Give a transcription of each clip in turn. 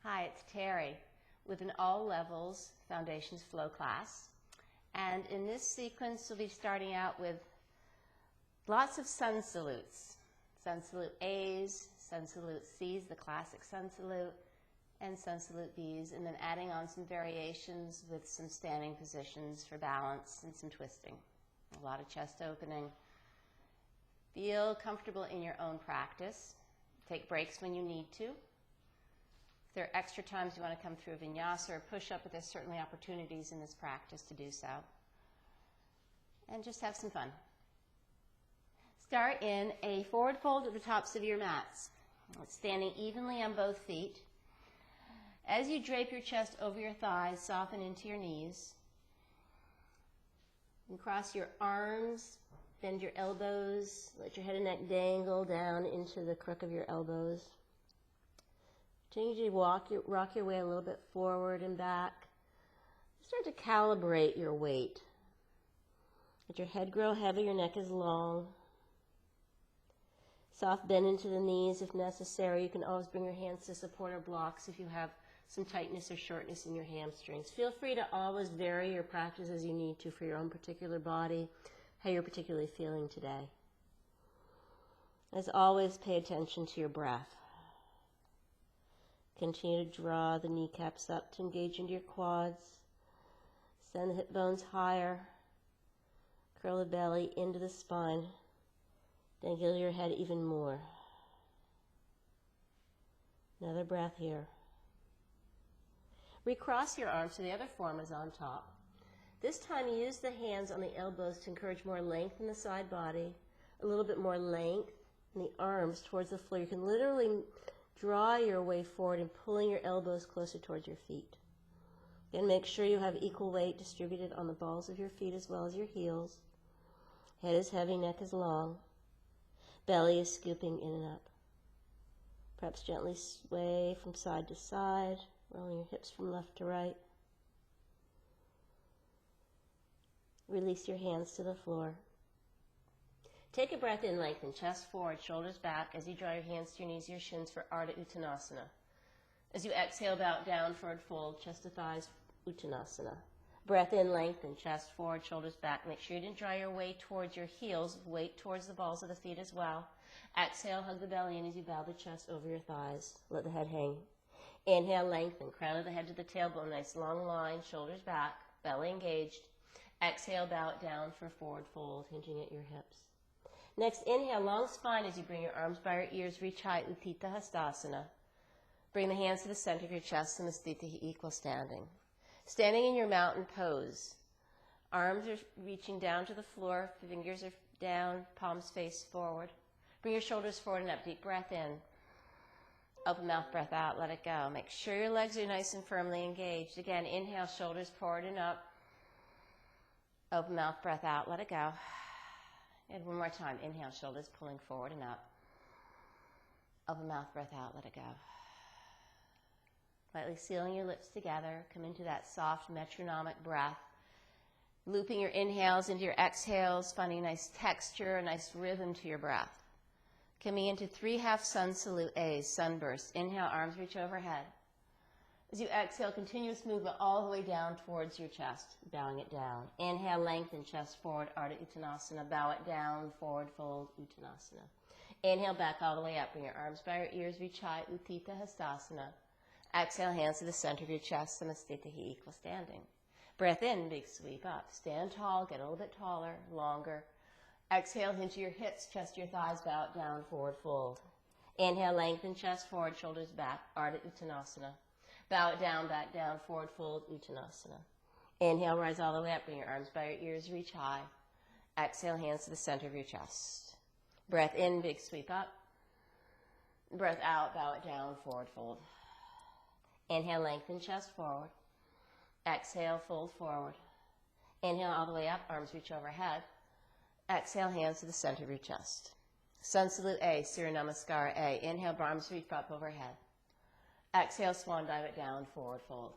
Hi, it's Teri with an all levels foundations flow class. And in this sequence, we'll be starting out with lots of sun salutes. Sun salute A's, sun salute C's, the classic sun salute, and sun salute B's, and then adding on some variations with some standing positions for balance and some twisting. A lot of chest opening. Feel comfortable in your own practice. Take breaks when you need to. If there are extra times you want to come through a vinyasa or push-up, but there's certainly opportunities in this practice to do so. And just have some fun. Start in a forward fold at the tops of your mats. Standing evenly on both feet. As you drape your chest over your thighs, soften into your knees. And cross your arms, bend your elbows, let your head and neck dangle down into the crook of your elbows. Continue to rock your way a little bit forward and back. Start to calibrate your weight. Let your head grow heavy, your neck is long. Soft bend into the knees if necessary. You can always bring your hands to supporter blocks if you have some tightness or shortness in your hamstrings. Feel free to always vary your practice as you need to for your own particular body, how you're particularly feeling today. As always, pay attention to your breath. Continue to draw the kneecaps up to engage into your quads. Send the hip bones higher. Curl the belly into the spine. Dangle your head even more. Another breath here. Recross your arms so the other form is on top. This time use the hands on the elbows to encourage more length in the side body, a little bit more length in the arms towards the floor. You can literally draw your way forward and pulling your elbows closer towards your feet. Again, make sure you have equal weight distributed on the balls of your feet as well as your heels. Head is heavy, neck is long. Belly is scooping in and up. Perhaps gently sway from side to side, rolling your hips from left to right. Release your hands to the floor. Take a breath in, lengthen chest forward, shoulders back as you draw your hands to your knees, your shins for Ardha Uttanasana. As you exhale, bow down, forward fold, chest to thighs, Uttanasana. Breath in, lengthen chest forward, shoulders back. Make sure you didn't draw your weight towards your heels, weight towards the balls of the feet as well. Exhale, hug the belly in as you bow the chest over your thighs. Let the head hang. Inhale, lengthen, crown of the head to the tailbone, nice long line, shoulders back, belly engaged. Exhale, bow it down for forward fold, hinging at your hips. Next, inhale, long spine as you bring your arms by your ears, reach high, Utthita Hastasana. Bring the hands to the center of your chest, Samastita, equal standing. Standing in your mountain pose. Arms are reaching down to the floor, fingers are down, palms face forward. Bring your shoulders forward and up, deep breath in. Open mouth, breath out, let it go. Make sure your legs are nice and firmly engaged. Again, inhale, shoulders forward and up. Open mouth, breath out, let it go. And one more time. Inhale, shoulders pulling forward and up. Open mouth, breath out, let it go. Lightly sealing your lips together. Come into that soft metronomic breath. Looping your inhales into your exhales, finding a nice texture, a nice rhythm to your breath. Coming into 3 half sun salute A's, sunburst. Inhale, arms reach overhead. As you exhale, continuous movement all the way down towards your chest, bowing it down. Inhale, lengthen chest forward, Ardha Uttanasana. Bow it down, forward fold, Uttanasana. Inhale, back all the way up. Bring your arms by your ears, reach high, Utthita Hastasana. Exhale, hands to the center of your chest, Samastita, equal standing. Breath in, big sweep up. Stand tall, get a little bit taller, longer. Exhale, hinge your hips, chest your thighs, bow it down, forward fold. Inhale, lengthen chest forward, shoulders back, Ardha Uttanasana. Bow it down, back down, forward fold, Uttanasana. Inhale, rise all the way up. Bring your arms by your ears, reach high. Exhale, hands to the center of your chest. Breath in, big sweep up. Breath out, bow it down, forward fold. Inhale, lengthen chest forward. Exhale, fold forward. Inhale all the way up, arms reach overhead. Exhale, hands to the center of your chest. Sun salute A, Surya Namaskara A. Inhale, arms reach up overhead. Exhale, swan dive it down, forward fold.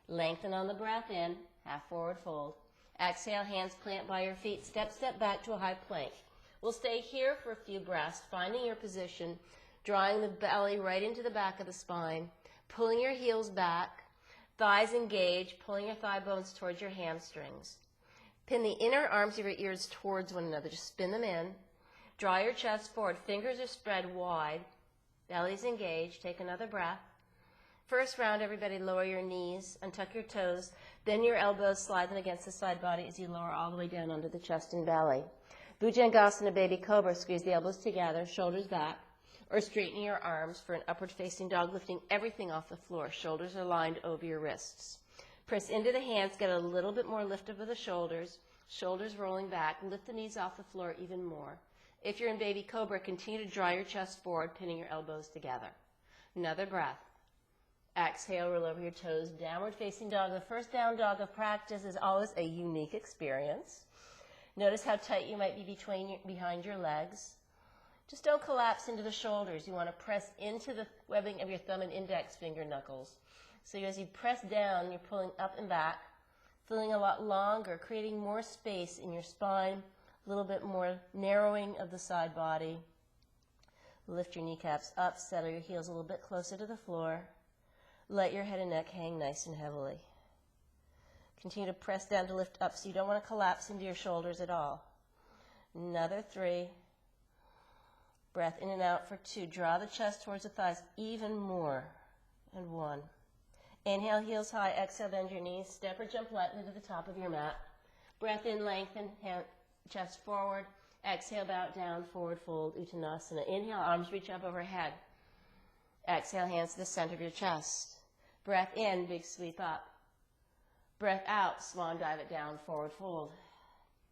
Lengthen on the breath in, half forward fold. Exhale, hands plant by your feet. Step back to a high plank. We'll stay here for a few breaths, finding your position, drawing the belly right into the back of the spine, pulling your heels back, thighs engaged, pulling your thigh bones towards your hamstrings. Pin the inner arms of your ears towards one another. Just spin them in. Draw your chest forward. Fingers are spread wide. Belly's engaged. Take another breath. First round, everybody lower your knees, untuck your toes, bend your elbows, slide them against the side body as you lower all the way down under the chest and belly. Bhujangasana, baby cobra, squeeze the elbows together, shoulders back, or straighten your arms for an upward facing dog, lifting everything off the floor. Shoulders are lined over your wrists. Press into the hands, get a little bit more lift over the shoulders, shoulders rolling back, lift the knees off the floor even more. If you're in baby cobra, continue to draw your chest forward, pinning your elbows together. Another breath. Exhale, roll over your toes, downward facing dog. The first down dog of practice is always a unique experience. Notice how tight you might be behind your legs. Just don't collapse into the shoulders. You want to press into the webbing of your thumb and index finger knuckles. So as you press down, you're pulling up and back, feeling a lot longer, creating more space in your spine, a little bit more narrowing of the side body. Lift your kneecaps up, settle your heels a little bit closer to the floor. Let your head and neck hang nice and heavily. Continue to press down to lift up so you don't want to collapse into your shoulders at all. Another 3. Breath in and out for 2. Draw the chest towards the thighs even more. And 1. Inhale, heels high. Exhale, bend your knees. Step or jump lightly to the top of your mat. Breath in, lengthen, chest forward. Exhale, bow down, forward fold, Uttanasana. Inhale, arms reach up overhead. Exhale, hands to the center of your chest. Breath in, big sweep up. Breath out, swan dive it down, forward fold.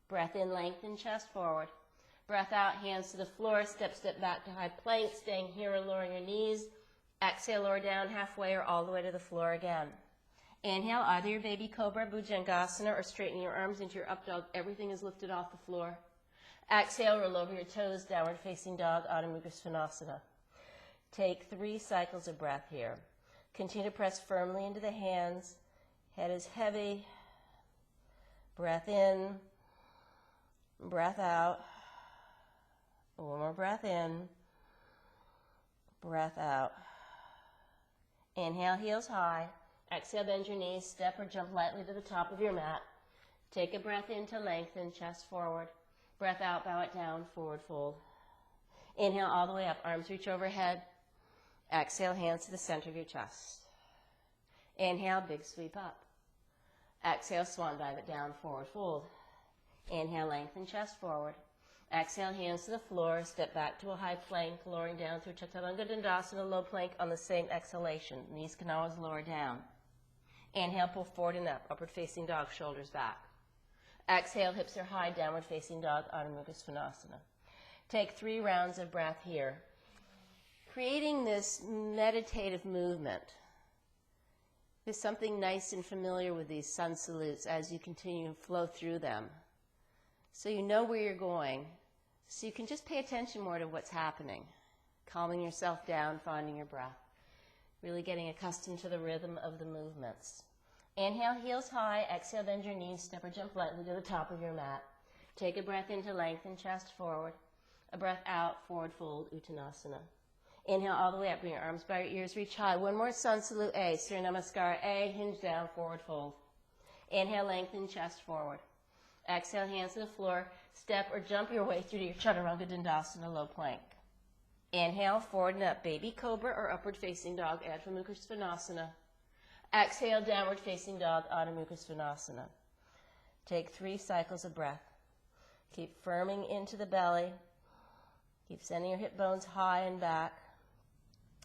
Breath in, lengthen, chest forward. Breath out, hands to the floor, step back to high plank, staying here or lowering your knees. Exhale, lower down halfway or all the way to the floor again. Inhale, either your baby cobra, Bhujangasana, or straighten your arms into your up dog. Everything is lifted off the floor. Exhale, roll over your toes, downward facing dog, Adho Mukha Svanasana. Take 3 cycles of breath here. Continue to press firmly into the hands. Head is heavy. Breath in. Breath out. One more breath in. Breath out. Inhale, heels high. Exhale, bend your knees. Step or jump lightly to the top of your mat. Take a breath in to lengthen, chest forward. Breath out, bow it down, forward fold. Inhale all the way up. Arms reach overhead. Exhale, hands to the center of your chest. Inhale, big sweep up. Exhale, swan dive it down, forward fold. Inhale, lengthen chest forward. Exhale, hands to the floor, step back to a high plank, lowering down through Chaturanga Dandasana, low plank on the same exhalation. Knees can always lower down. Inhale, pull forward and up, upward facing dog, shoulders back. Exhale, hips are high, downward facing dog, Adho Mukha Svanasana. Take 3 rounds of breath here. Creating this meditative movement. There's something nice and familiar with these sun salutes as you continue to flow through them. So you know where you're going. So you can just pay attention more to what's happening. Calming yourself down, finding your breath. Really getting accustomed to the rhythm of the movements. Inhale, heels high. Exhale, bend your knees. Step or jump lightly to the top of your mat. Take a breath in to lengthen, chest forward. A breath out, forward fold, Uttanasana. Inhale all the way up. Bring your arms by your ears. Reach high. One more sun salute A. Surya Namaskar A. Hinge down, forward fold. Inhale, lengthen, chest forward. Exhale, hands to the floor. Step or jump your way through to your Chaturanga Dandasana, low plank. Inhale, forward and up. Baby cobra or upward facing dog, Adho Mukha Svanasana. Exhale, downward facing dog, Adho Mukha Svanasana. Take 3 cycles of breath. Keep firming into the belly. Keep sending your hip bones high and back.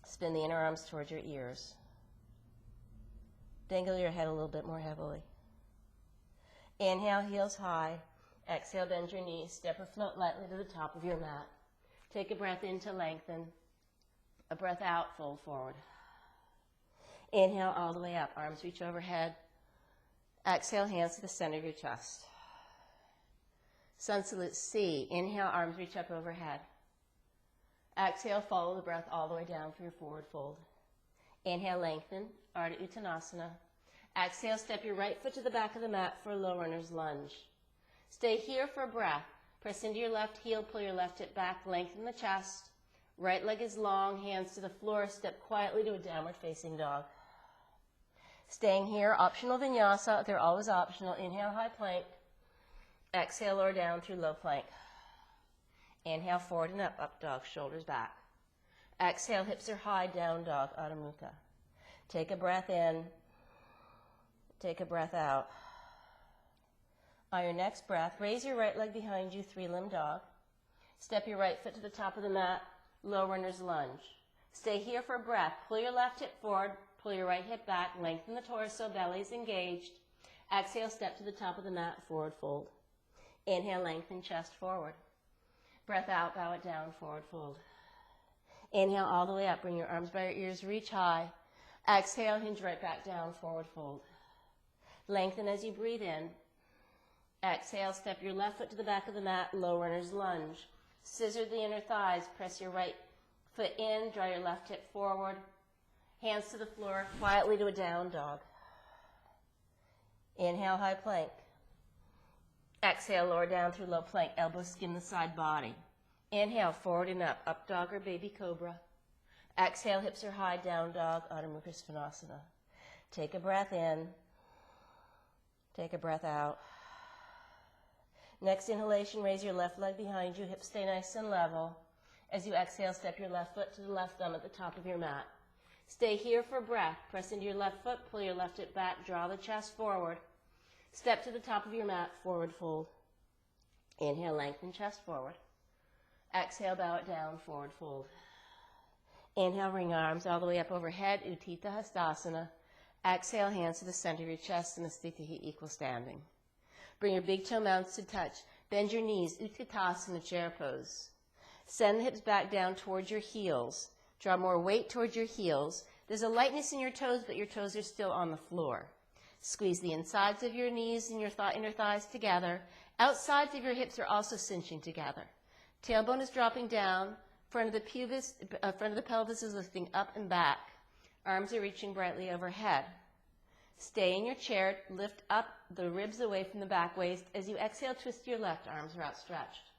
Spin the inner arms towards your ears. Dangle your head a little bit more heavily. Inhale, heels high. Exhale, bend your knees. Step or float lightly to the top of your mat. Take a breath in to lengthen. A breath out, fold forward. Inhale all the way up. Arms reach overhead. Exhale, hands to the center of your chest. Sun salute C. Inhale, arms reach up overhead. Exhale, follow the breath all the way down for your forward fold. Inhale, lengthen, Ardha Uttanasana. Exhale, step your right foot to the back of the mat for a low runner's lunge. Stay here for a breath. Press into your left heel, pull your left hip back, lengthen the chest. Right leg is long, hands to the floor. Step quietly to a downward facing dog. Staying here, optional vinyasa. They're always optional. Inhale, high plank. Exhale, lower down through low plank. Inhale, forward and up dog, shoulders back. Exhale, hips are high, down dog, Adho Mukha. Take a breath in. Take a breath out. On your next breath, raise your right leg behind you, three-limb dog. Step your right foot to the top of the mat, low runner's lunge. Stay here for a breath. Pull your left hip forward, pull your right hip back, lengthen the torso, belly's engaged. Exhale, step to the top of the mat, forward fold. Inhale, lengthen chest forward. Breath out, bow it down, forward fold. Inhale all the way up, bring your arms by your ears, reach high. Exhale, hinge right back down, forward fold. Lengthen as you breathe in. Exhale, step your left foot to the back of the mat, low runner's lunge. Scissor the inner thighs, press your right foot in, draw your left hip forward. Hands to the floor, quietly to a down dog. Inhale, high plank. Exhale, lower down through low plank, elbows skim the side body. Inhale, forward and up dog or baby cobra. Exhale, hips are high, down dog, Adho Mukha Svanasana. Take a breath in. Take a breath out. Next inhalation, raise your left leg behind you, hips stay nice and level. As you exhale, step your left foot to the left thumb at the top of your mat. Stay here for a breath. Press into your left foot, pull your left hip back, draw the chest forward. Step to the top of your mat, forward fold. Inhale, lengthen chest forward. Exhale, bow it down, forward fold. Inhale, ring arms all the way up overhead, Utthita Hastasana. Exhale, hands to the center of your chest in a Sthiti, equal standing. Bring your big toe mounts to touch. Bend your knees, Utkatasana, chair pose. Send the hips back down towards your heels. Draw more weight towards your heels. There's a lightness in your toes, but your toes are still on the floor. Squeeze the insides of your knees and your inner thighs together. Outsides of your hips are also cinching together. Tailbone is dropping down. Front of the pelvis is lifting up and back. Arms are reaching brightly overhead. Stay in your chair. Lift up the ribs away from the back waist. As you exhale, twist your left. Arms are outstretched.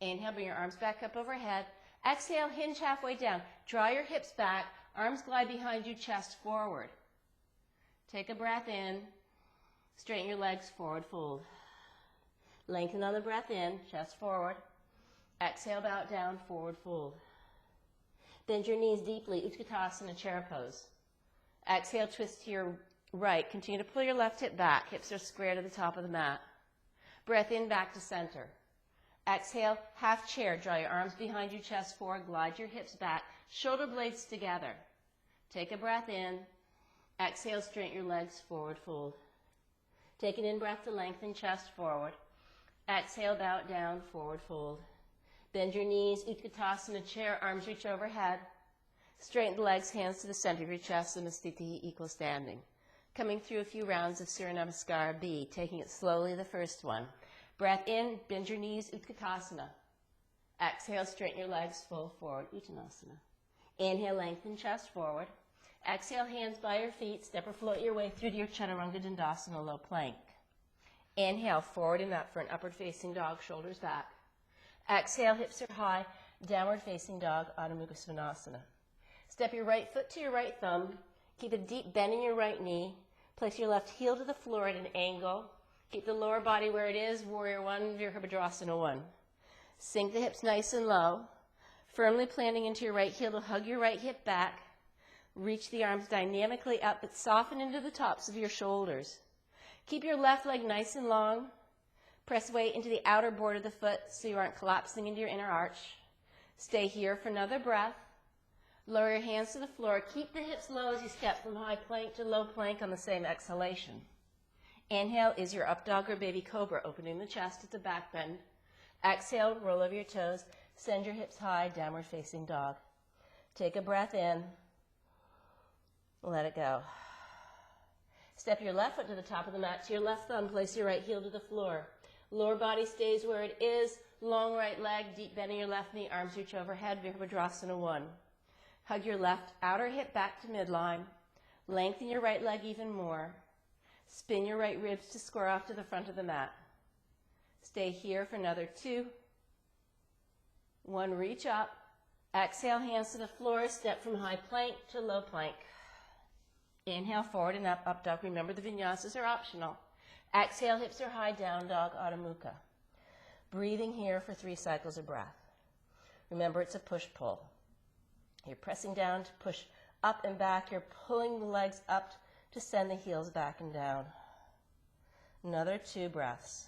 Inhale, bring your arms back up overhead. Exhale, hinge halfway down. Draw your hips back. Arms glide behind you, chest forward. Take a breath in. Straighten your legs, forward fold. Lengthen on the breath in, chest forward. Exhale, bow it down, forward fold. Bend your knees deeply, Utkatasana, chair pose. Exhale, twist to your right. Continue to pull your left hip back. Hips are square to the top of the mat. Breath in, back to center. Exhale, half chair. Draw your arms behind you, chest forward. Glide your hips back. Shoulder blades together. Take a breath in. Exhale, straighten your legs, forward fold. Take an in-breath to lengthen, chest forward. Exhale, bow it down, forward fold. Bend your knees, Utkatasana, chair, arms reach overhead. Straighten the legs, hands to the center of your chest in a Sthiti, equal standing. Coming through a few rounds of Surya Namaskara B, taking it slowly, the first one. Breath in, bend your knees, Utkatasana. Exhale, straighten your legs, fold forward, Uttanasana. Inhale, lengthen chest forward. Exhale, hands by your feet. Step or float your way through to your Chaturanga Dandasana, low plank. Inhale, forward and up for an upward facing dog, shoulders back. Exhale, hips are high, downward facing dog, Adho Mukha Svanasana. Step your right foot to your right thumb. Keep a deep bend in your right knee. Place your left heel to the floor at an angle. Keep the lower body where it is, Warrior 1, Virabhadrasana 1. Sink the hips nice and low. Firmly planting into your right heel to hug your right hip back. Reach the arms dynamically up, but soften into the tops of your shoulders. Keep your left leg nice and long. Press weight into the outer border of the foot so you aren't collapsing into your inner arch. Stay here for another breath. Lower your hands to the floor. Keep the hips low as you step from high plank to low plank on the same exhalation. Inhale is your up dog or baby cobra, opening the chest at the back bend. Exhale, roll over your toes. Send your hips high, downward facing dog. Take a breath in. Let it go. Step your left foot to the top of the mat to your left thumb. Place your right heel to the floor. Lower body stays where it is. Long right leg, deep bend in your left knee. Arms reach overhead, Virabhadrasana 1. Hug your left outer hip back to midline. Lengthen your right leg even more. Spin your right ribs to square off to the front of the mat. Stay here for another 2. 1, reach up. Exhale, hands to the floor, step from high plank to low plank. Inhale, forward and up, up dog. Remember the vinyasas are optional. Exhale, hips are high, down dog, Adho Mukha. Breathing here for 3 cycles of breath. Remember, it's a push-pull. You're pressing down to push up and back. You're pulling the legs up to send the heels back and down. Another 2 breaths.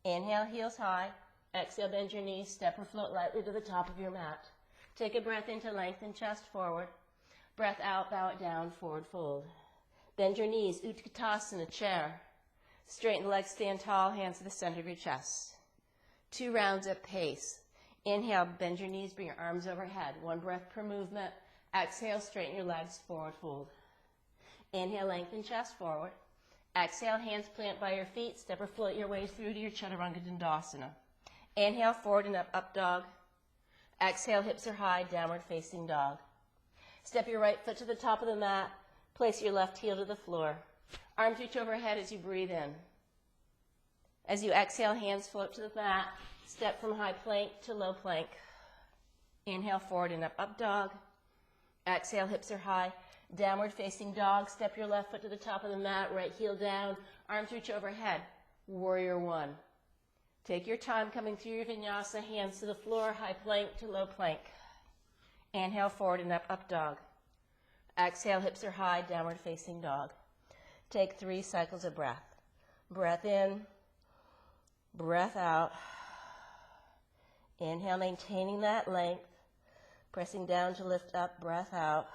Inhale, heels high. Exhale, bend your knees. Step or float lightly to the top of your mat. Take a breath in to lengthen chest forward. Breath out, bow it down, forward fold. Bend your knees, Utkatasana, chair. Straighten the legs, stand tall, hands to the center of your chest. 2 rounds at pace. Inhale, bend your knees, bring your arms overhead. 1 breath per movement. Exhale, straighten your legs, forward fold. Inhale, lengthen chest forward. Exhale, hands plant by your feet. Step or float your way through to your Chaturanga Dandasana. Inhale, forward and up, up dog. Exhale, hips are high, downward facing dog. Step your right foot to the top of the mat. Place your left heel to the floor. Arms reach overhead as you breathe in. As you exhale, hands float to the mat. Step from high plank to low plank. Inhale, forward and up, up dog. Exhale, hips are high. Downward facing dog. Step your left foot to the top of the mat, right heel down. Arms reach overhead. Warrior 1. Take your time coming through your vinyasa, hands to the floor, high plank to low plank. Inhale, forward and up, up dog. Exhale, hips are high, downward facing dog. Take 3 cycles of breath. Breath in, breath out. Inhale, maintaining that length. Pressing down to lift up, breath out.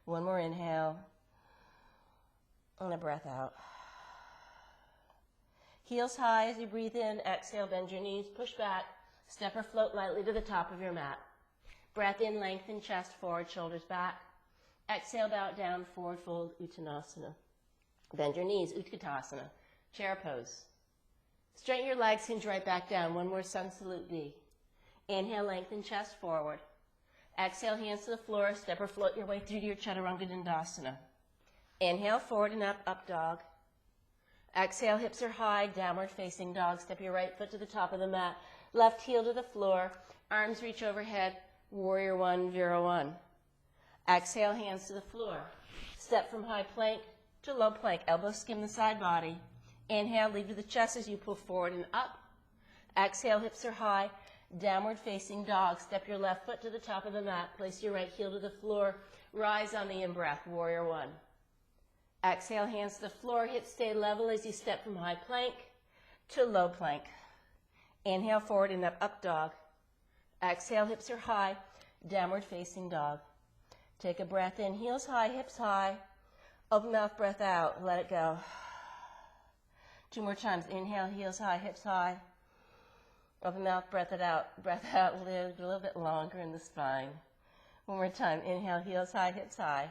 1 more inhale. And a breath out. Heels high as you breathe in. Exhale, bend your knees, push back. Step or float lightly to the top of your mat. Breath in, lengthen chest forward, shoulders back. Exhale, bow it down, forward fold, Uttanasana. Bend your knees, Utkatasana, chair pose. Straighten your legs, hinge right back down. 1 more sun salute B. Inhale, lengthen chest forward. Exhale, hands to the floor. Step or float your way through to your Chaturanga Dandasana. Inhale, forward and up, up dog. Exhale, hips are high, downward facing dog. Step your right foot to the top of the mat. Left heel to the floor. Arms reach overhead. Warrior 1, Vira 1. Exhale, hands to the floor. Step from high plank to low plank. Elbows skim the side body. Inhale, lead to the chest as you pull forward and up. Exhale, hips are high. Downward facing dog. Step your left foot to the top of the mat. Place your right heel to the floor. Rise on the in-breath, Warrior 1. Exhale, hands to the floor. Hips stay level as you step from high plank to low plank. Inhale, forward and up, up dog. Exhale, hips are high. Downward facing dog. Take a breath in, heels high, hips high. Open mouth, breath out. Let it go. 2 more times. Inhale, heels high, hips high. Open mouth, breath it out. Breath out, live a little bit longer in the spine. 1 more time. Inhale, heels high, hips high.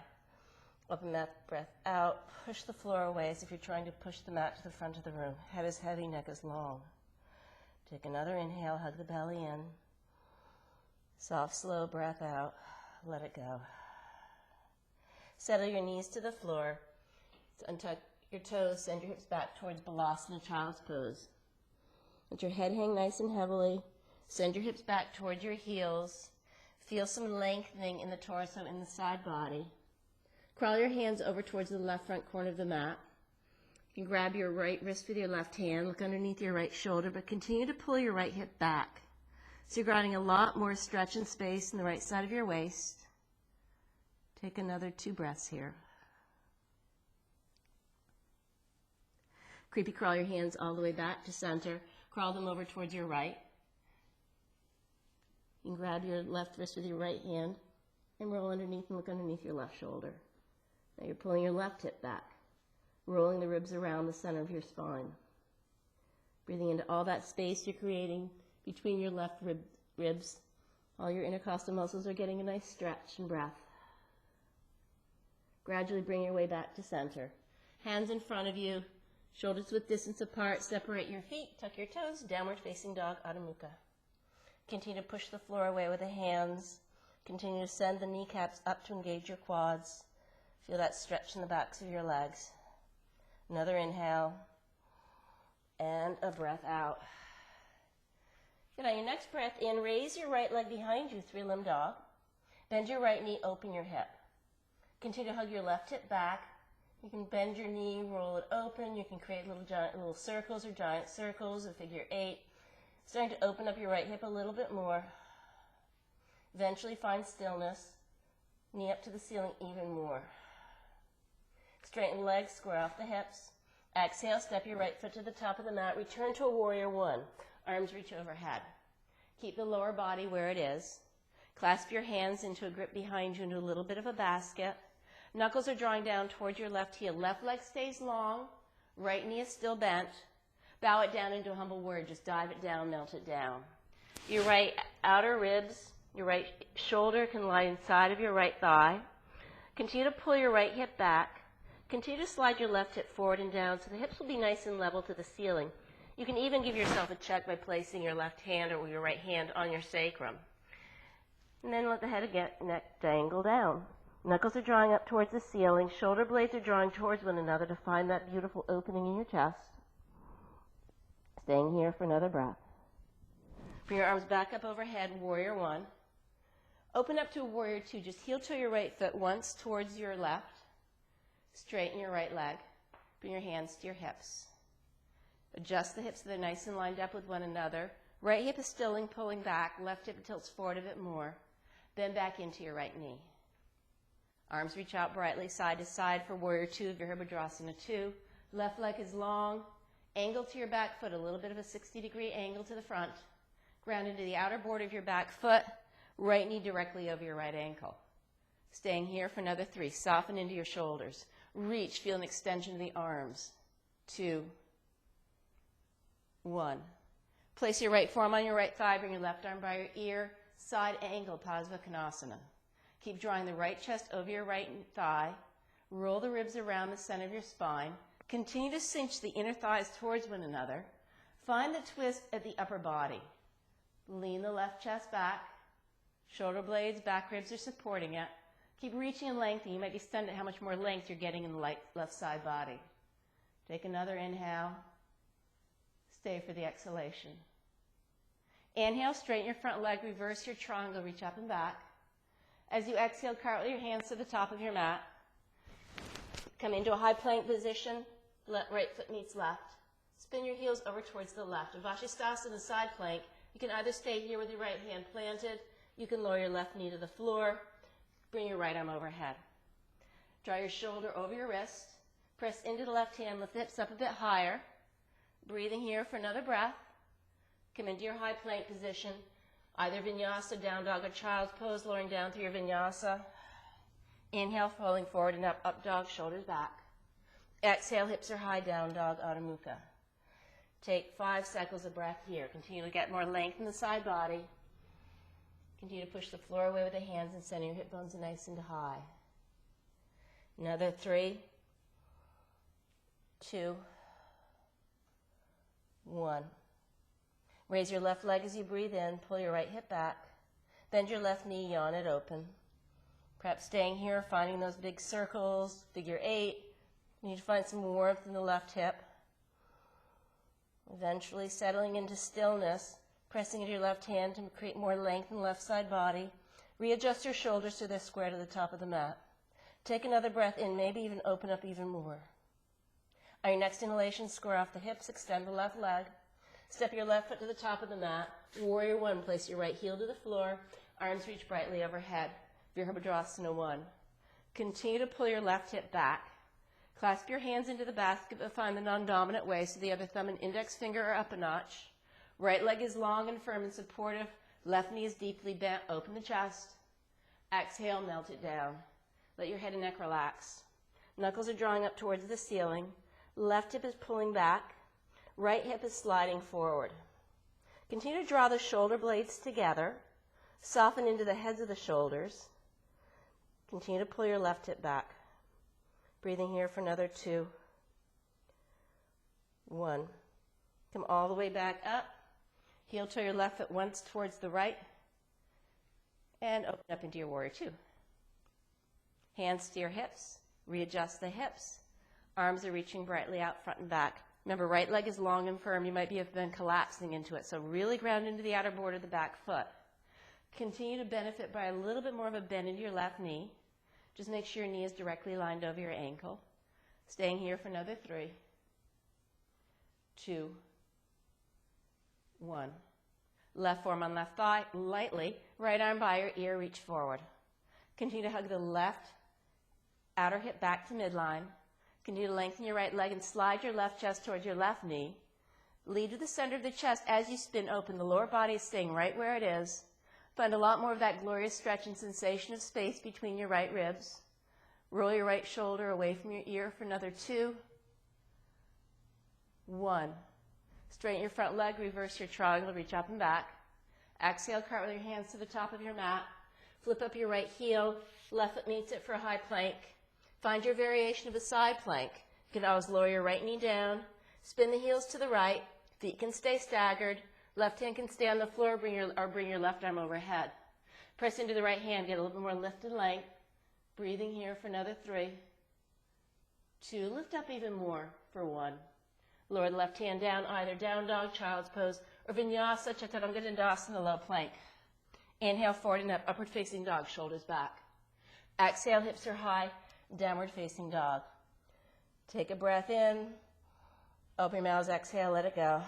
Open mouth, breath out. Push the floor away as if you're trying to push the mat to the front of the room. Head is heavy, neck is long. Take another inhale, hug the belly in. Soft, slow breath out. Let it go. Settle your knees to the floor. Untuck your toes, send your hips back towards Balasana, Child's Pose. Let your head hang nice and heavily. Send your hips back towards your heels. Feel some lengthening in the torso and the side body. Crawl your hands over towards the left front corner of the mat. You can grab your right wrist with your left hand. Look underneath your right shoulder, but continue to pull your right hip back. So you're getting a lot more stretch and space in the right side of your waist. Take another 2 breaths here. Creepy crawl your hands all the way back to center. Crawl them over towards your right. You can grab your left wrist with your right hand and roll underneath and look underneath your left shoulder. Now you're pulling your left hip back, rolling the ribs around the center of your spine. Breathing into all that space you're creating between your left ribs. All your intercostal muscles are getting a nice stretch and breath. Gradually bring your way back to center. Hands in front of you, shoulders width distance apart. Separate your feet, tuck your toes, downward facing dog, Adho Mukha. Continue to push the floor away with the hands. Continue to send the kneecaps up to engage your quads. Feel that stretch in the backs of your legs. Another inhale and a breath out. Good. On your next breath in, raise your right leg behind you, three-limb dog. Bend your right knee, open your hip. Continue to hug your left hip back. You can bend your knee, roll it open. You can create little circles or giant circles, a figure 8. Starting to open up your right hip a little bit more. Eventually find stillness. Knee up to the ceiling even more. Straighten legs, square off the hips. Exhale, step your right foot to the top of the mat. Return to a warrior 1. Arms reach overhead. Keep the lower body where it is. Clasp your hands into a grip behind you into a little bit of a basket. Knuckles are drawing down towards your left heel. Left leg stays long. Right knee is still bent. Bow it down into a humble warrior. Just dive it down, melt it down. Your right outer ribs, your right shoulder can lie inside of your right thigh. Continue to pull your right hip back. Continue to slide your left hip forward and down so the hips will be nice and level to the ceiling. You can even give yourself a check by placing your left hand or your right hand on your sacrum. And then let the head and neck dangle down. Knuckles are drawing up towards the ceiling. Shoulder blades are drawing towards one another to find that beautiful opening in your chest. Staying here for another breath. Bring your arms back up overhead, warrior 1. Open up to warrior 2. Just heel toe your right foot once towards your left. Straighten your right leg. Bring your hands to your hips. Adjust the hips so they're nice and lined up with one another. Right hip is still pulling back. Left hip tilts forward a bit more. Bend back into your right knee. Arms reach out brightly side to side for warrior 2 of your Virabhadrasana 2. Left leg is long. Angle to your back foot, a little bit of a 60-degree angle to the front. Ground into the outer border of your back foot. Right knee directly over your right ankle. Staying here for another 3. Soften into your shoulders. Reach, feel an extension of the arms. 2, 1. Place your right forearm on your right thigh, bring your left arm by your ear, side angle, Padmasana. Keep drawing the right chest over your right thigh. Roll the ribs around the center of your spine. Continue to cinch the inner thighs towards one another. Find the twist at the upper body. Lean the left chest back. Shoulder blades, back ribs are supporting it. Keep reaching and lengthening. You might be stunned at how much more length you're getting in the left side body. Take another inhale. Stay for the exhalation. Inhale, straighten your front leg, reverse your triangle, reach up and back. As you exhale, cartwheel your hands to the top of your mat. Come into a high plank position. Right foot meets left. Spin your heels over towards the left. Vashisthasana, side plank. You can either stay here with your right hand planted. You can lower your left knee to the floor. Bring your right arm overhead. Draw your shoulder over your wrist. Press into the left hand, lift the hips up a bit higher. Breathing here for another breath. Come into your high plank position. Either vinyasa, down dog, or child's pose, lowering down through your vinyasa. Inhale, falling forward and up dog, shoulders back. Exhale, hips are high, down dog, Adho Mukha. Take 5 cycles of breath here. Continue to get more length in the side body. Continue to push the floor away with the hands and center your hip bones nice and high. Another 3, 2, 1. Raise your left leg as you breathe in. Pull your right hip back. Bend your left knee, yawn it open. Perhaps staying here, finding those big circles, figure 8. You need to find some warmth in the left hip. Eventually settling into stillness, pressing into your left hand to create more length in the left side body. Readjust your shoulders so they're square to the top of the mat. Take another breath in, maybe even open up even more. On your next inhalation, square off the hips, extend the left leg. Step your left foot to the top of the mat. Warrior 1, place your right heel to the floor. Arms reach brightly overhead. Virabhadrasana 1. Continue to pull your left hip back. Clasp your hands into the basket, but find the non-dominant way so the other thumb and index finger are up a notch. Right leg is long and firm and supportive. Left knee is deeply bent. Open the chest. Exhale, melt it down. Let your head and neck relax. Knuckles are drawing up towards the ceiling. Left hip is pulling back. Right hip is sliding forward. Continue to draw the shoulder blades together. Soften into the heads of the shoulders. Continue to pull your left hip back. Breathing here for another 2, 1. Come all the way back up. Heel toe your left foot once towards the right. And open up into your warrior 2. Hands to your hips. Readjust the hips. Arms are reaching brightly out front and back. Remember, right leg is long and firm. You might have been collapsing into it. So really ground into the outer border of the back foot. Continue to benefit by a little bit more of a bend into your left knee. Just make sure your knee is directly lined over your ankle. Staying here for another 3, 2, 1. Left forearm on left thigh, lightly. Right arm by your ear, reach forward. Continue to hug the left outer hip back to midline. Continue to lengthen your right leg and slide your left chest towards your left knee. Lead to the center of the chest as you spin open. The lower body is staying right where it is. Find a lot more of that glorious stretch and sensation of space between your right ribs. Roll your right shoulder away from your ear for another 2, 1. Straighten your front leg, reverse your triangle, reach up and back. Exhale, cartwheel your hands to the top of your mat. Flip up your right heel, left foot meets it for a high plank. Find your variation of a side plank. You can always lower your right knee down, spin the heels to the right, feet can stay staggered, left hand can stay on the floor, bring your left arm overhead. Press into the right hand, get a little bit more lift and length. Breathing here for another 3, 2, lift up even more for 1. Lower the left hand down, either down dog, child's pose, or vinyasa, chaturanga dandasana, low plank. Inhale forward and up, upward facing dog, shoulders back. Exhale, hips are high, downward facing dog. Take a breath in, open your mouths, exhale, let it go.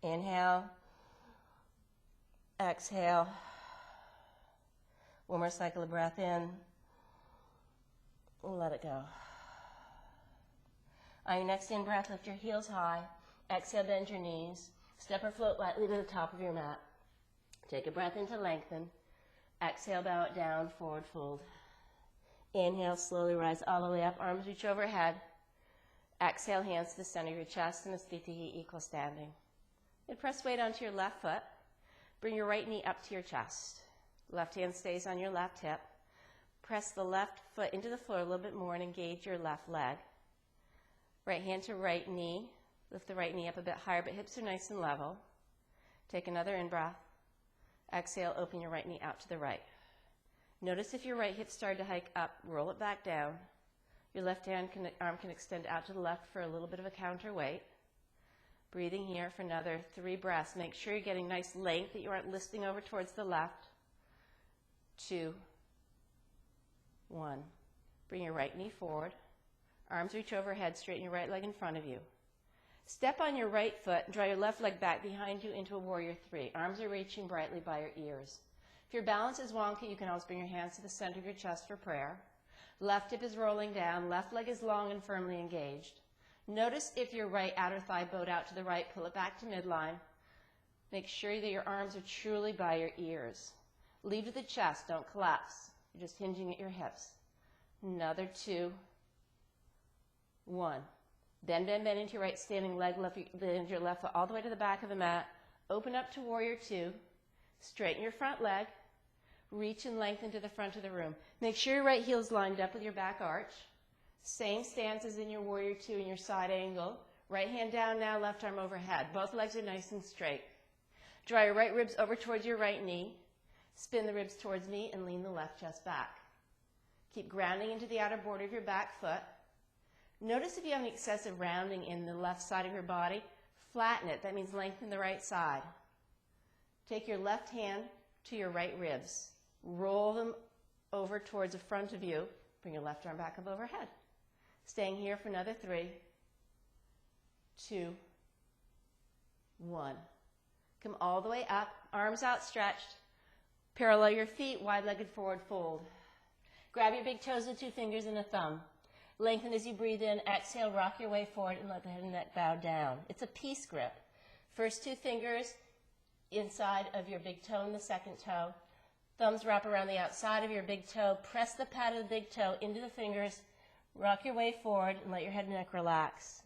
Inhale, exhale. One more cycle of breath in, let it go. On your next in-breath, lift your heels high. Exhale, bend your knees. Step or float lightly to the top of your mat. Take a breath in to lengthen. Exhale, bow it down, forward fold. Inhale, slowly rise all the way up, arms reach overhead. Exhale, hands to the center of your chest and a sthiti, equal standing. And press weight onto your left foot. Bring your right knee up to your chest. Left hand stays on your left hip. Press the left foot into the floor a little bit more and engage your left leg. Right hand to right knee. Lift the right knee up a bit higher, but hips are nice and level. Take another in-breath. Exhale, open your right knee out to the right. Notice if your right hip started to hike up, roll it back down. Your left arm can extend out to the left for a little bit of a counterweight. Breathing here for another 3 breaths. Make sure you're getting nice length, that you aren't listing over towards the left. 2, 1. Bring your right knee forward. Arms reach overhead, straighten your right leg in front of you. Step on your right foot and draw your left leg back behind you into a warrior 3. Arms are reaching brightly by your ears. If your balance is wonky, you can always bring your hands to the center of your chest for prayer. Left hip is rolling down, left leg is long and firmly engaged. Notice if your right outer thigh bowed out to the right, pull it back to midline. Make sure that your arms are truly by your ears. Lead to the chest, don't collapse. You're just hinging at your hips. Another 2, 1. Bend, bend, bend into your right standing leg, bend your left foot all the way to the back of the mat. Open up to warrior 2. Straighten your front leg. Reach and lengthen to the front of the room. Make sure your right heel is lined up with your back arch. Same stance as in your warrior 2 in your side angle. Right hand down now, left arm overhead. Both legs are nice and straight. Draw your right ribs over towards your right knee. Spin the ribs towards me and lean the left chest back. Keep grounding into the outer border of your back foot. Notice if you have any excessive rounding in the left side of your body, flatten it. That means lengthen the right side. Take your left hand to your right ribs. Roll them over towards the front of you. Bring your left arm back up overhead. Staying here for another 3, 2, 1. Come all the way up, arms outstretched. Parallel your feet, wide-legged forward fold. Grab your big toes with 2 fingers and a thumb. Lengthen as you breathe in. Exhale, rock your way forward and let the head and neck bow down. It's a peace grip. First 2 fingers inside of your big toe and the second toe. Thumbs wrap around the outside of your big toe. Press the pad of the big toe into the fingers. Rock your way forward and let your head and neck relax.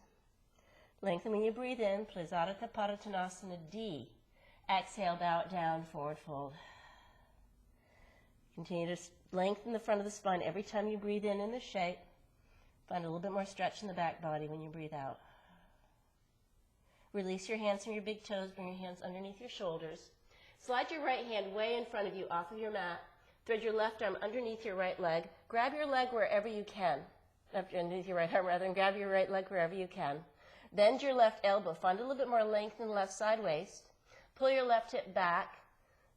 Lengthen when you breathe in. Prasarita Padottanasana D. Exhale, bow it down, forward fold. Continue to lengthen the front of the spine every time you breathe in this shape. Find a little bit more stretch in the back body when you breathe out. Release your hands from your big toes. Bring your hands underneath your shoulders. Slide your right hand way in front of you off of your mat. Thread your left arm underneath your right leg. Grab your leg wherever you can. underneath your right arm rather, and grab your right leg wherever you can. Bend your left elbow. Find a little bit more length in the left side waist. Pull your left hip back.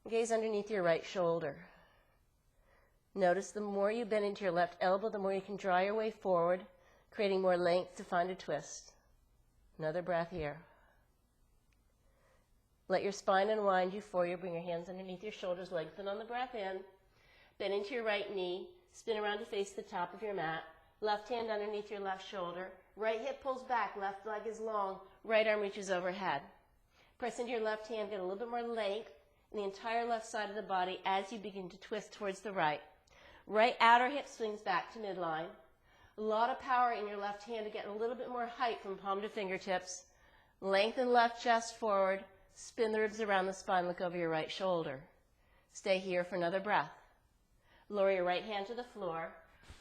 Gaze underneath your right shoulder. Notice the more you bend into your left elbow, the more you can draw your way forward, creating more length to find a twist. Another breath here. Let your spine unwind before you bring your hands underneath your shoulders, lengthen on the breath in. Bend into your right knee, spin around to face the top of your mat. Left hand underneath your left shoulder. Right hip pulls back, left leg is long, right arm reaches overhead. Press into your left hand, get a little bit more length in the entire left side of the body as you begin to twist towards the right. Right outer hip swings back to midline. A lot of power in your left hand to get a little bit more height from palm to fingertips. Lengthen left chest forward. Spin the ribs around the spine. Look over your right shoulder. Stay here for another breath. Lower your right hand to the floor.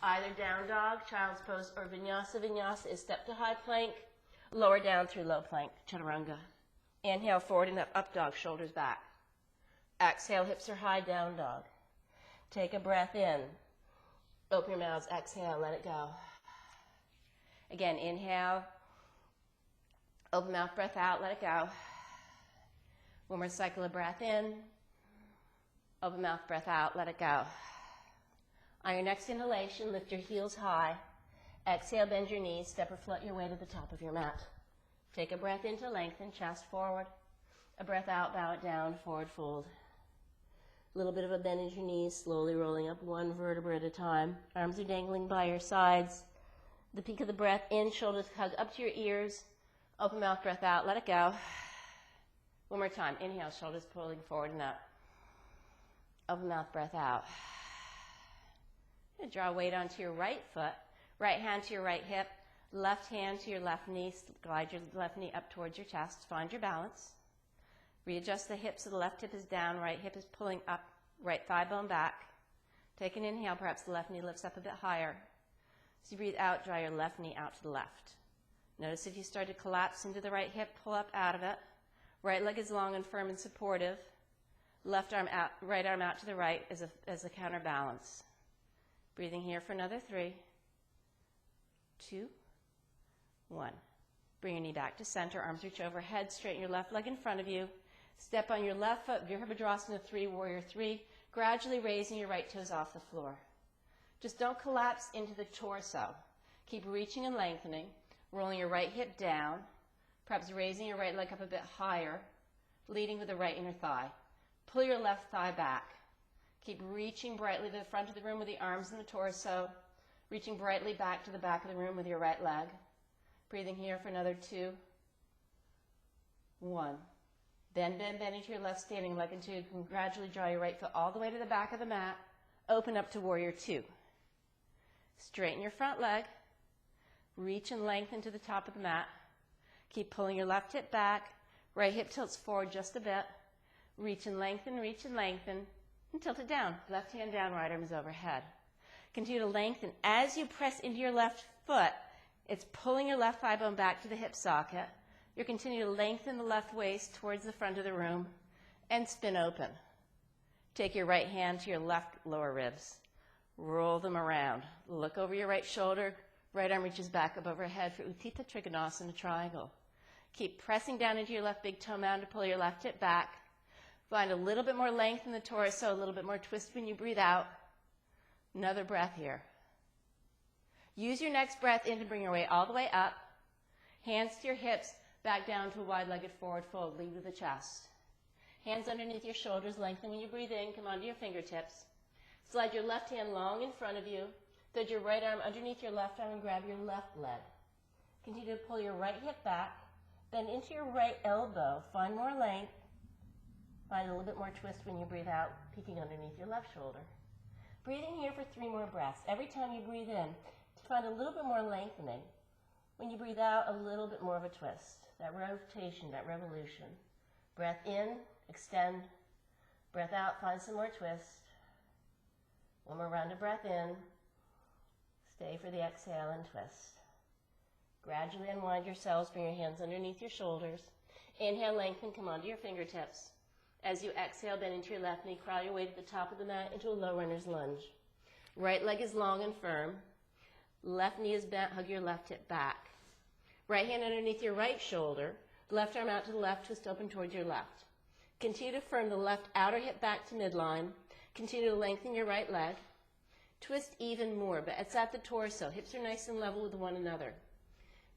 Either down dog, child's pose, or vinyasa. Vinyasa is step to high plank. Lower down through low plank, chaturanga. Inhale forward and up dog, shoulders back. Exhale, hips are high, down dog. Take a breath in. Open your mouths, exhale, let it go. Again, inhale. Open mouth, breath out, let it go. One more cycle of breath in. Open mouth, breath out, let it go. On your next inhalation, lift your heels high. Exhale, bend your knees, step or float your way to the top of your mat. Take a breath in to lengthen, chest forward. A breath out, bow it down, forward fold. A little bit of a bend in your knees, slowly rolling up one vertebra at a time. Arms are dangling by your sides. The peak of the breath in, shoulders hug up to your ears. Open mouth, breath out, let it go. One more time. Inhale, shoulders pulling forward and up. Open mouth, breath out. Draw weight onto your right foot. Right hand to your right hip. Left hand to your left knee. Glide your left knee up towards your chest. Find your balance. Readjust the hips so the left hip is down. Right hip is pulling up. Right thigh bone back. Take an inhale. Perhaps the left knee lifts up a bit higher. As you breathe out, draw your left knee out to the left. Notice if you start to collapse into the right hip, pull up out of it. Right leg is long and firm and supportive. Left arm out, right arm out to the right as a counterbalance. Breathing here for another 3, 2, 1. Bring your knee back to center, arms reach overhead, straighten your left leg in front of you. Step on your left foot, Virabhadrasana 3, Warrior 3, gradually raising your right toes off the floor. Just don't collapse into the torso. Keep reaching and lengthening, rolling your right hip down, perhaps raising your right leg up a bit higher, leading with the right inner thigh. Pull your left thigh back. Keep reaching brightly to the front of the room with the arms and the torso, reaching brightly back to the back of the room with your right leg. Breathing here for another 2, 1. Bend into your left standing leg until you can gradually draw your right foot all the way to the back of the mat. Open up to Warrior 2. Straighten your front leg. Reach and lengthen to the top of the mat. Keep pulling your left hip back. Right hip tilts forward just a bit. Reach and lengthen, and tilt it down. Left hand down, right arm is overhead. Continue to lengthen. As you press into your left foot, it's pulling your left thigh bone back to the hip socket. You're continuing to lengthen the left waist towards the front of the room and spin open. Take your right hand to your left lower ribs. Roll them around. Look over your right shoulder. Right arm reaches back up overhead for Utthita Trikonasana triangle. Keep pressing down into your left big toe mound to pull your left hip back. Find a little bit more length in the torso, a little bit more twist when you breathe out. Another breath here. Use your next breath in to bring your weight all the way up. Hands to your hips, back down to a wide-legged forward fold. Lead with the chest. Hands underneath your shoulders, lengthen when you breathe in. Come onto your fingertips. Slide your left hand long in front of you. Thread your right arm underneath your left arm and grab your left leg. Continue to pull your right hip back. Bend into your right elbow. Find more length. Find a little bit more twist when you breathe out, peeking underneath your left shoulder. Breathe in here for 3 more breaths. Every time you breathe in, find a little bit more lengthening. When you breathe out, a little bit more of a twist. That rotation, that revolution. Breath in, extend. Breath out, find some more twist. One more round of breath in. Stay for the exhale and twist. Gradually unwind yourselves, bring your hands underneath your shoulders. Inhale, lengthen, come onto your fingertips. As you exhale, bend into your left knee, crawl your way to the top of the mat into a low runner's lunge. Right leg is long and firm. Left knee is bent, hug your left hip back. Right hand underneath your right shoulder, left arm out to the left, twist open towards your left. Continue to firm the left outer hip back to midline. Continue to lengthen your right leg. Twist even more, but it's at the torso. Hips are nice and level with one another.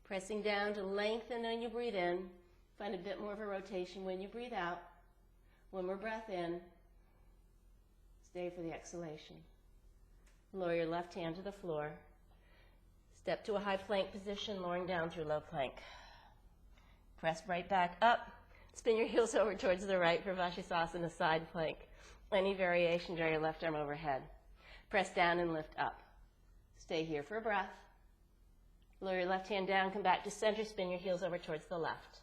Pressing down to lengthen when you breathe in. Find a bit more of a rotation when you breathe out. One more breath in. Stay for the exhalation. Lower your left hand to the floor. Step to a high plank position, lowering down through low plank. Press right back up. Spin your heels over towards the right for Vashisthasana, side plank. Any variation, draw your left arm overhead. Press down and lift up. Stay here for a breath. Lower your left hand down, come back to center, spin your heels over towards the left.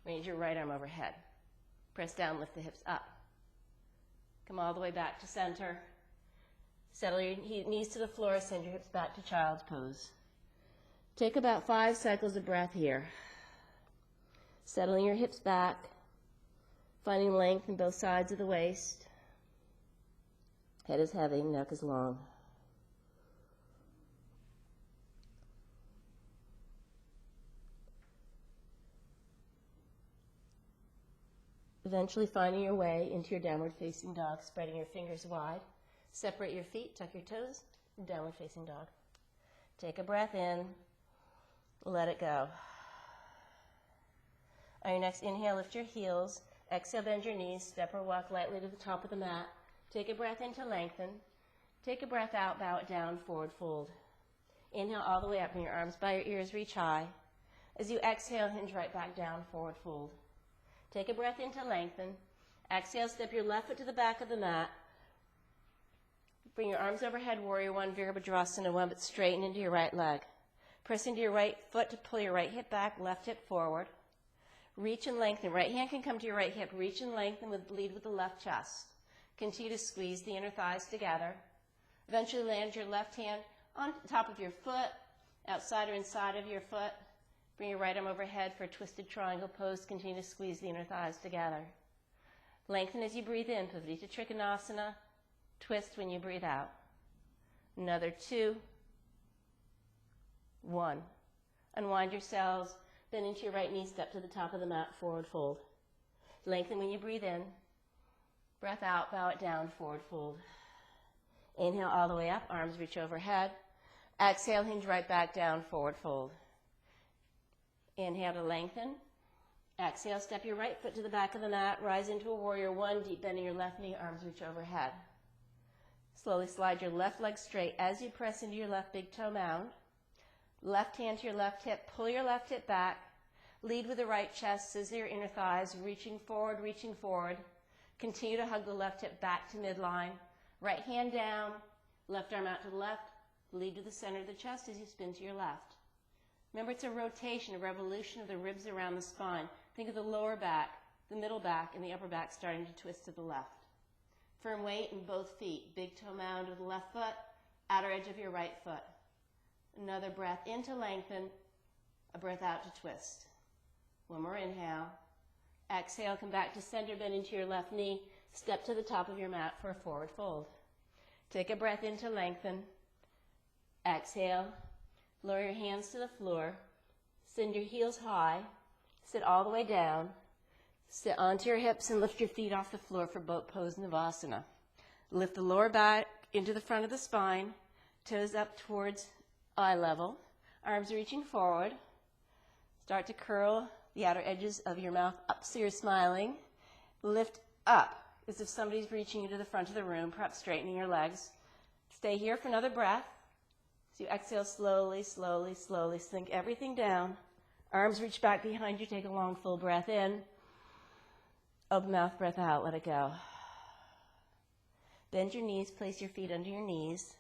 Raise your right arm overhead. Press down, lift the hips up. Come all the way back to center. Settle your knees to the floor, send your hips back to child's pose. Take about 5 cycles of breath here. Settling your hips back, finding length in both sides of the waist. Head is heavy, neck is long. Eventually finding your way into your downward facing dog, spreading your fingers wide. Separate your feet, tuck your toes, downward facing dog. Take a breath in, let it go. On your next inhale, lift your heels. Exhale, bend your knees, step or walk lightly to the top of the mat. Take a breath in to lengthen. Take a breath out, bow it down, forward fold. Inhale all the way up, bring your arms by your ears, reach high. As you exhale, hinge right back down, forward fold. Take a breath in to lengthen. Exhale, step your left foot to the back of the mat. Bring your arms overhead, warrior one, Virabhadrasana one, but straighten into your right leg. Press into your right foot to pull your right hip back, left hip forward. Reach and lengthen. Right hand can come to your right hip. Reach and lengthen, lead with the left chest. Continue to squeeze the inner thighs together. Eventually land your left hand on top of your foot, outside or inside of your foot. Bring your right arm overhead for a twisted triangle pose. Continue to squeeze the inner thighs together. Lengthen as you breathe in, Pavadita Trikonasana. Twist when you breathe out. Another 2, 1. Unwind yourselves, bend into your right knee, step to the top of the mat, forward fold. Lengthen when you breathe in. Breath out, bow it down, forward fold. Inhale all the way up, arms reach overhead. Exhale, hinge right back down, forward fold. Inhale to lengthen. Exhale, step your right foot to the back of the mat, rise into a warrior one, deep bending your left knee, arms reach overhead. Slowly slide your left leg straight as you press into your left big toe mound. Left hand to your left hip, pull your left hip back. Lead with the right chest, scissor your inner thighs, reaching forward, reaching forward. Continue to hug the left hip back to midline. Right hand down, left arm out to the left. Lead to the center of the chest as you spin to your left. Remember, it's a rotation, a revolution of the ribs around the spine. Think of the lower back, the middle back, and the upper back starting to twist to the left. Firm weight in both feet. Big toe mound with the left foot, outer edge of your right foot. Another breath in to lengthen, a breath out to twist. One more inhale. Exhale, come back to center, bend into your left knee. Step to the top of your mat for a forward fold. Take a breath in to lengthen. Exhale, lower your hands to the floor. Send your heels high. Sit all the way down. Sit onto your hips and lift your feet off the floor for boat pose Navasana. Lift the lower back into the front of the spine, toes up towards eye level, arms reaching forward. Start to curl the outer edges of your mouth up so you're smiling. Lift up as if somebody's reaching you to the front of the room, perhaps straightening your legs. Stay here for another breath. So you exhale slowly, slowly, slowly. Sink everything down. Arms reach back behind you. Take a long, full breath in. Open mouth, breath out, let it go. Bend your knees, place your feet under your knees.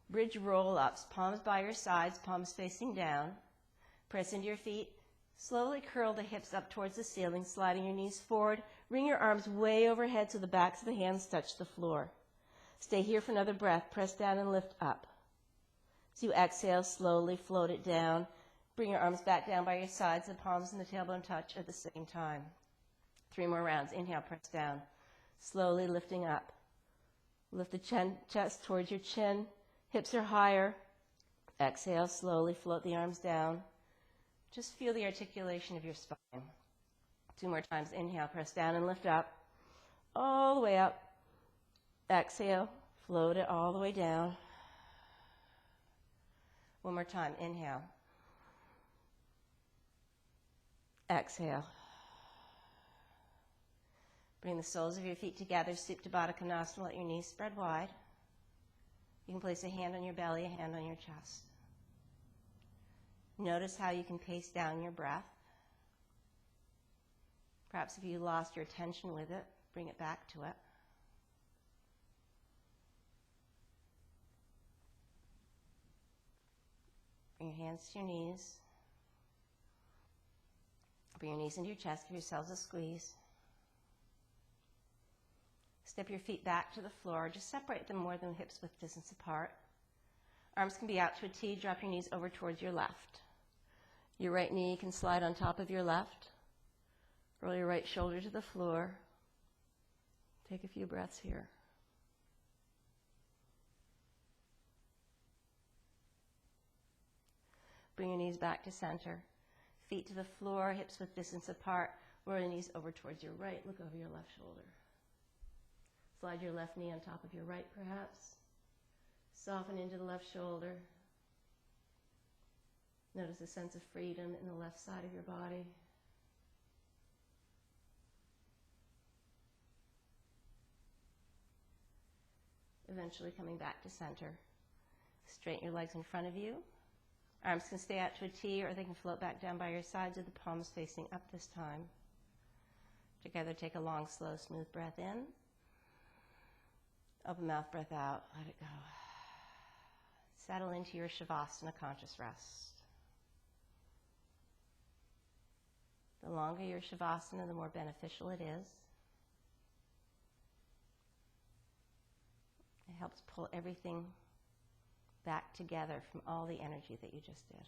Bridge roll-ups, palms by your sides, palms facing down. Press into your feet. Slowly curl the hips up towards the ceiling, sliding your knees forward. Bring your arms way overhead so the backs of the hands touch the floor. Stay here for another breath. Press down and lift up. As you exhale, slowly float it down. Bring your arms back down by your sides. The palms and the tailbone touch at the same time. 3 more rounds. Inhale, press down. Slowly lifting up. Lift the chest towards your chin. Hips are higher. Exhale, slowly float the arms down. Just feel the articulation of your spine. 2 more times. Inhale, press down and lift up. All the way up. Exhale, float it all the way down. 1 more time. Inhale. Exhale. Bring the soles of your feet together. Supta Baddha Konasana. Let your knees spread wide. You can place a hand on your belly, a hand on your chest. Notice how you can pace down your breath. Perhaps if you lost your attention with it, bring it back to it. Bring your hands to your knees. Bring your knees into your chest. Give yourselves a squeeze. Step your feet back to the floor. Just separate them more than hips width distance apart. Arms can be out to a T. Drop your knees over towards your left. Your right knee can slide on top of your left. Roll your right shoulder to the floor. Take a few breaths here. Bring your knees back to center. Feet to the floor, hips width distance apart. Roll your knees over towards your right. Look over your left shoulder. Slide your left knee on top of your right, perhaps. Soften into the left shoulder. Notice a sense of freedom in the left side of your body. Eventually coming back to center. Straighten your legs in front of you. Arms can stay out to a T, or they can float back down by your sides with the palms facing up this time. Together, take a long, slow, smooth breath in. Open mouth, breath out. Let it go. Settle into your Shavasana conscious rest. The longer your Shavasana, the more beneficial it is. It helps pull everything back together from all the energy that you just did.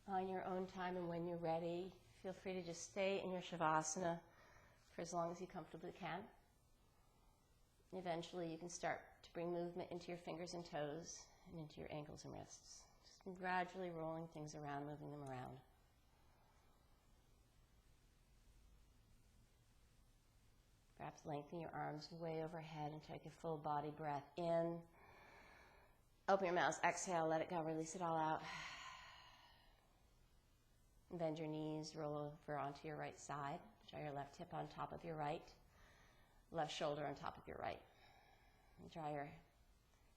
On your own time and when you're ready, feel free to just stay in your Shavasana for as long as you comfortably can. Eventually, you can start to bring movement into your fingers and toes and into your ankles and wrists. Just gradually rolling things around, moving them around. Perhaps lengthen your arms way overhead and take a full body breath in. Open your mouth, exhale, let it go, release it all out. Bend your knees, roll over onto your right side. Draw your left hip on top of your right. Left shoulder on top of your right. And draw your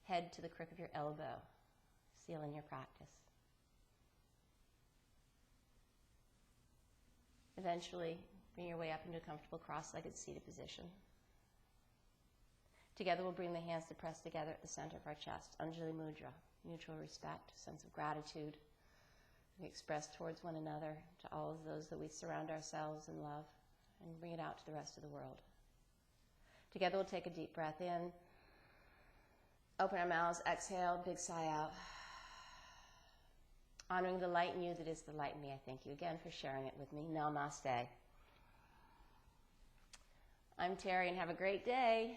head to the crook of your elbow. Seal in your practice. Eventually, bring your way up into a comfortable cross-legged seated position. Together, we'll bring the hands to press together at the center of our chest. Anjali Mudra, mutual respect, sense of gratitude. We express towards one another, to all of those that we surround ourselves and love, and bring it out to the rest of the world. Together, we'll take a deep breath in. Open our mouths, exhale, big sigh out. Honoring the light in you that is the light in me, I thank you again for sharing it with me. Namaste. I'm Teri, and have a great day.